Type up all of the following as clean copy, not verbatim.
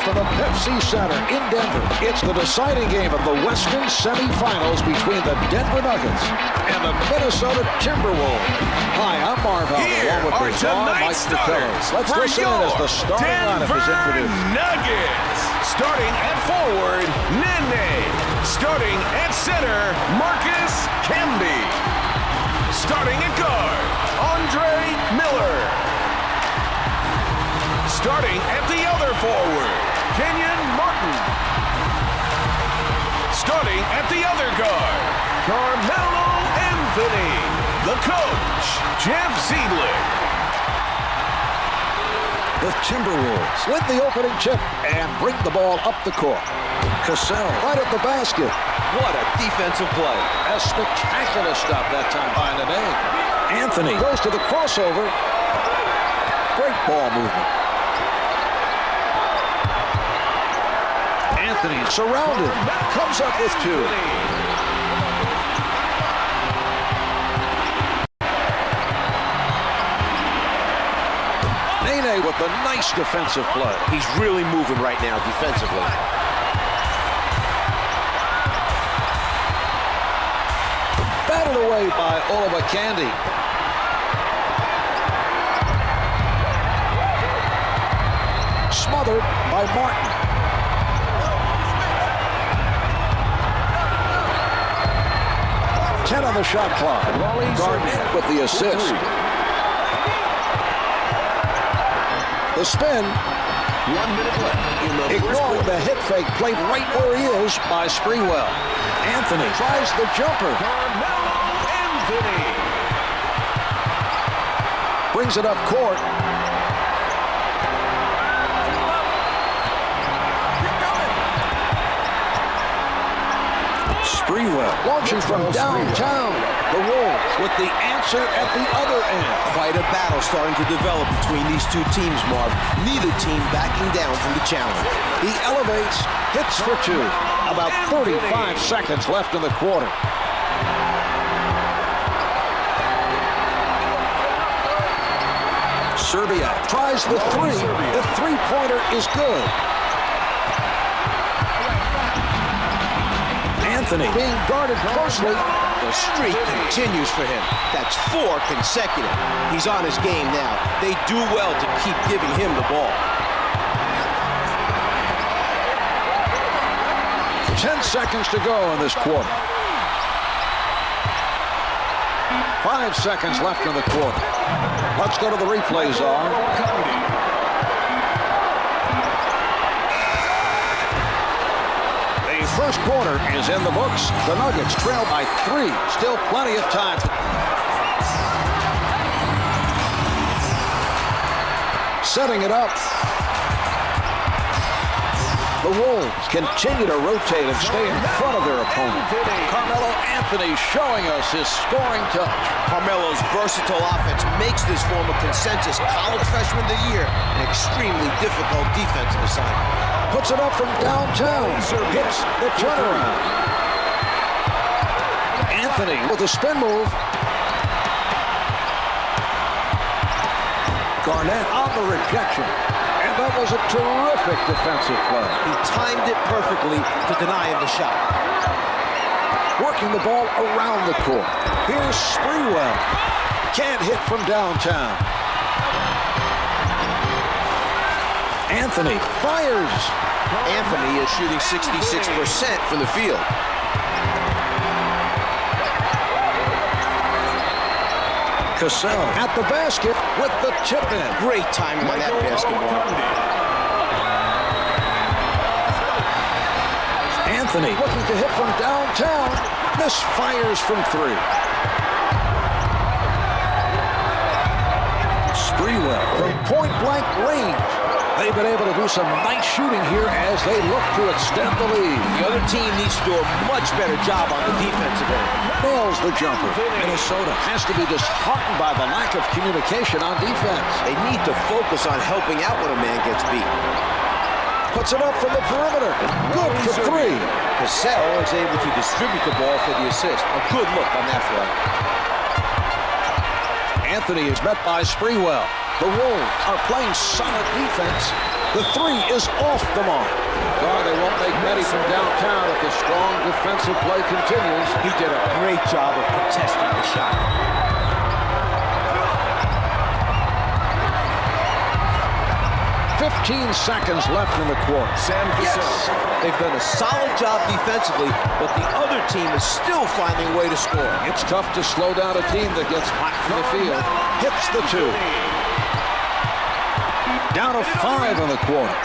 from the Pepsi Center in Denver. It's the deciding game of the Western semifinals between the Denver Nuggets and the Minnesota Timberwolves. Hi, I'm Marv Allen, along with the Mike starters. Let's listen in as the starting lineup is introduced. Nuggets. Starting at forward, Nene. Starting at center, Marcus Camby. Starting at guard, Andre Miller. Starting at the other forward, Kenyon Martin. Starting at the other guard, Carmelo Anthony. The coach, Jeff Ziedler. The Timberwolves win the opening tip and bring the ball up the court. Cassell right at the basket. What a defensive play. A spectacular stop that time by Nene. Anthony goes to the crossover. Great ball movement. Anthony surrounded. Comes up with two. Nene with a nice defensive play. He's really moving right now defensively. Battled away by Oliver Candy. Smothered by Martin. Ten on the shot clock. Gardner with the assist. The spin. 1 minute left in the Ignoring the hit fake played right where he is by Sprewell. Anthony tries the jumper. Carmelo Anthony. Brings it up court. Sprewell launching from downtown. The Wolves with the answer at the other end. Quite a battle starting to develop between these two teams, Marv. Neither team backing down from the challenge. He elevates, hits for two. About 35 seconds left in the quarter. Serbia tries the three. The three-pointer is good. Anthony being guarded closely. The streak continues for him. That's 4 consecutive. He's on his game now. They do well to keep giving him the ball. 10 seconds to go in this quarter. 5 seconds left in the quarter. Let's go to the replay czar. The first quarter is in the books. The Nuggets trail by 3. Still plenty of time. Setting it up. The Wolves continue to rotate and stay in front of their opponent. Carmelo Anthony showing us his scoring touch. Carmelo's versatile offense makes this form a consensus college freshman of the year an extremely difficult defensive assignment. Puts it up from downtown. Hits the turnaround. Anthony with a spin move. Garnett on the rejection. And that was a terrific defensive play. He timed it perfectly to deny him the shot. Working the ball around the court. Here's Sprewell. Can't hit from downtown. Anthony fires. Anthony is shooting 66% from the field. Cassell at the basket with the tip in. Great timing on that basketball. Anthony looking to hit from downtown. Misfires from 3. Sprewell from point-blank range. They've been able to do some nice shooting here as they look to extend the lead. The other team needs to do a much better job on the defensive end. Nails the jumper. Minnesota has to be disheartened by the lack of communication on defense. They need to focus on helping out when a man gets beat. Puts it up from the perimeter. Good for 3. Cassell is able to distribute the ball for the assist. A good look on that play. Anthony is met by Sprewell. The Wolves are playing solid defense. The three is off the mark. They won't make many from downtown if the strong defensive play continues. He did a great job of contesting the shot. 15 seconds left in the quarter. Yes. They've done a solid job defensively, but the other team is still finding a way to score. It's tough to slow down a team that gets hot from the field. Hits the two. Down to 5 in the quarter.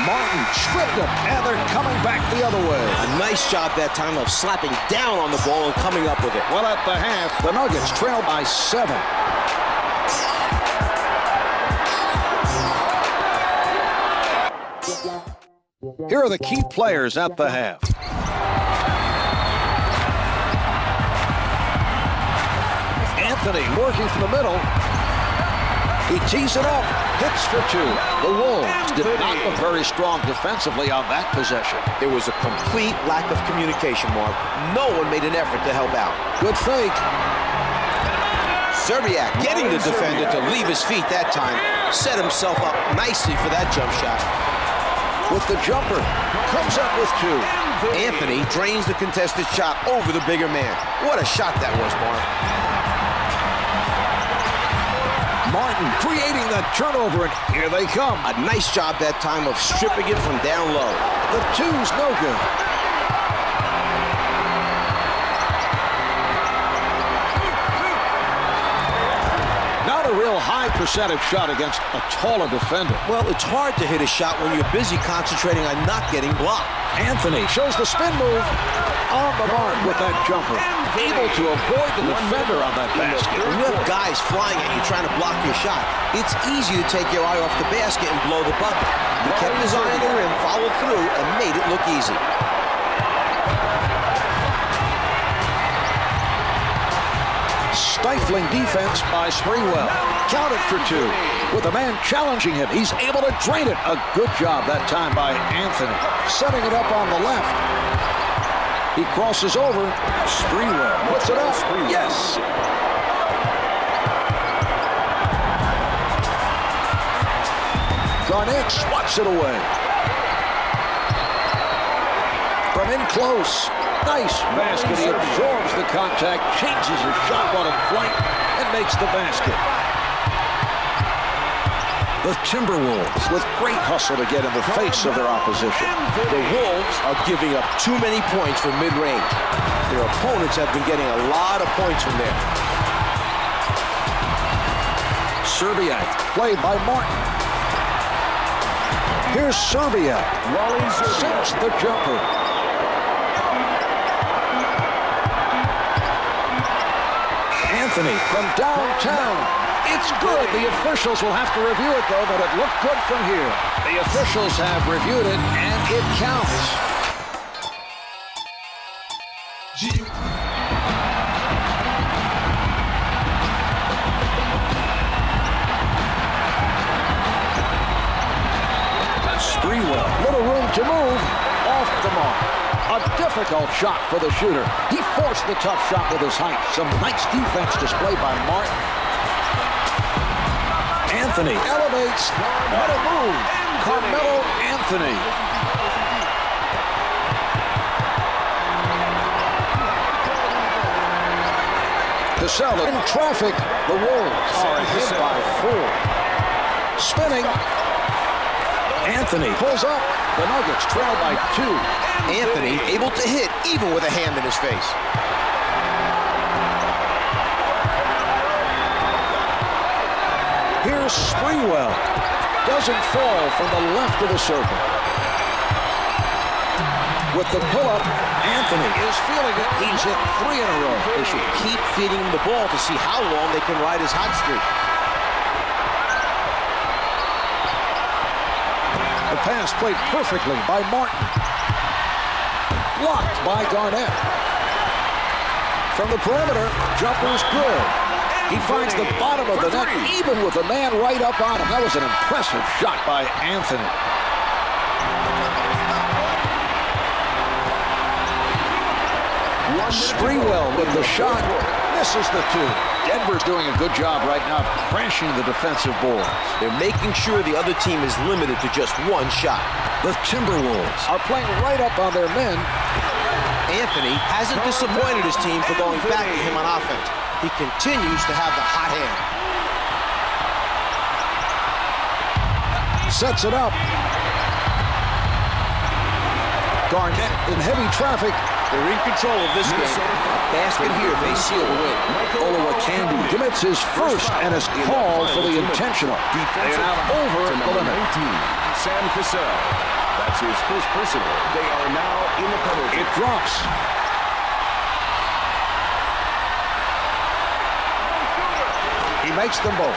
Martin stripped him, and they're coming back the other way. A nice job that time of slapping down on the ball and coming up with it. Well, at the half, the Nuggets trail by 7. Here are the key players at the half. Anthony working from the middle. He tees it up, hits for 2. The Wolves did not look very strong defensively on that possession. There was a complete lack of communication, Mark. No one made an effort to help out. Good fake. Serbiak getting the defender to leave his feet that time. Set himself up nicely for that jump shot. With the jumper, comes up with 2. Anthony drains the contested shot over the bigger man. What a shot that was, Mark. Martin creating that turnover, and here they come. A nice job that time of stripping it from down low. The 2's no good. Not a real high percentage shot against a taller defender. Well, it's hard to hit a shot when you're busy concentrating on not getting blocked. Anthony shows the spin move on the mark with that jumper. Able to avoid the defender on that basket. When you have guys flying at you trying to block your shot, it's easy to take your eye off the basket and blow the bucket. He kept his eye on the rim, followed through, and made it look easy. Stifling defense by Sprewell. Counted for 2. With a man challenging him, he's able to drain it. A good job that time by Anthony. Setting it up on the left. He crosses over. Sprewell puts it up. Yes. Garnett swats it away. From in close. Nice basket. He absorbs the contact, changes his shot while in flight, and makes the basket. The Timberwolves with great hustle to get in the face of their opposition. The Wolves are giving up too many points from mid-range. Their opponents have been getting a lot of points from there. Serbiak, played by Martin. Here's Serbiak. Sinks the jumper. Anthony from downtown. It's good. The officials will have to review it, though, but it looked good from here. The officials have reviewed it, and it counts. Sprewell, little room to move, off the mark. A difficult shot for the shooter. He forced the tough shot with his height. Some nice defense displayed by Martin. Anthony elevates. What a move. Carmelo Anthony. Cassell in traffic. The Wolves are hit by 4. Spinning. Anthony pulls up. The Nuggets trail by 2. Anthony able to hit even with a hand in his face. Here's Sprewell. Doesn't fall from the left of the circle. With the pull-up, Anthony is feeling it. He's hit 3 in a row. They should keep feeding him the ball to see how long they can ride his hot streak. The pass played perfectly by Martin. Blocked by Garnett. From the perimeter, jumper's good. He finds the bottom of the net, even with a man right up on him. That was an impressive shot by Anthony. Sprewell with the shot. Misses the two. Denver's doing a good job right now crashing the defensive boards. They're making sure the other team is limited to just one shot. The Timberwolves are playing right up on their men. Anthony hasn't disappointed his team for going back to him on offense. He continues to have the hot hand. Sets it up. Garnett in heavy traffic. They're in control of this game. Basket here may seal the win. Olowokandi commits his first and is called for the intentional. They are now over the limit. 19, Sam Cassell. That's his first personal. They are now in the penalty. It drops. He makes them both.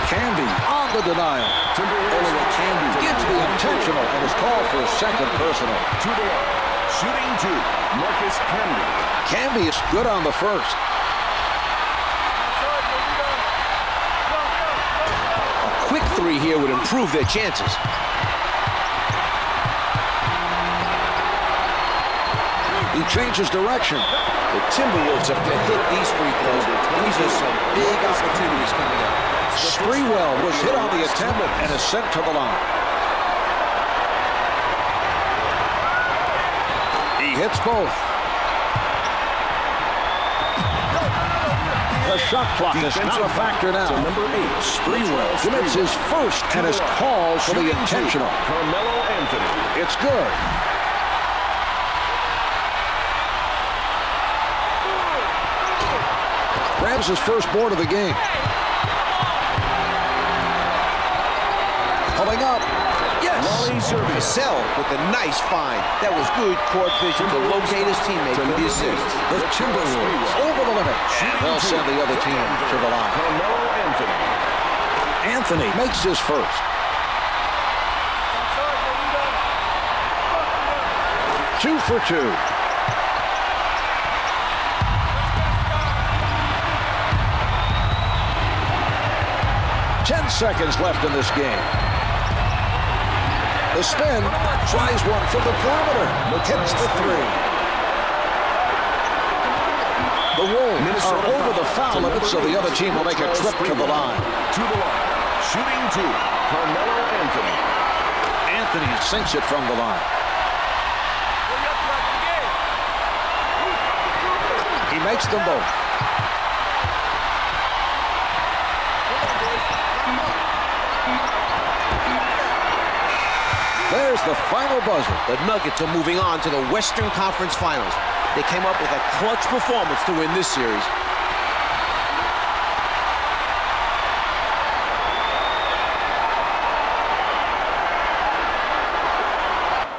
Candy on the denial. Olowokandi gives the intentional and is called for a second personal. To the line. Shooting two. Marcus Camby. Camby is good on the first. A quick three here would improve their chances. He changes direction. The Timberwolves have to hit these free throws. These are some big opportunities coming up. Sprewell was hit on the attempt and is sent to the line. He hits both. The shot clock is not a factor now. Number 8, Sprewell commits his first and is called for the intentional. Carmelo Anthony. It's good. Grabs his first board of the game. Pulling up. Yes. Cassell with a nice find. That was good court vision to locate his teammate for the assist. The Timberwolves over the limit. And they'll send the other team to the line. Carmelo Anthony. Anthony makes his first. Two for two. Seconds left in this game. The spin, tries one from the perimeter, hits the three. The Wolves are over the foul limit, so the other team will make a trip to the line. To the line. Shooting two. Carmelo Anthony. Anthony sinks it from the line. He makes them both. There's the final buzzer. The Nuggets are moving on to the Western Conference Finals. They came up with a clutch performance to win this series.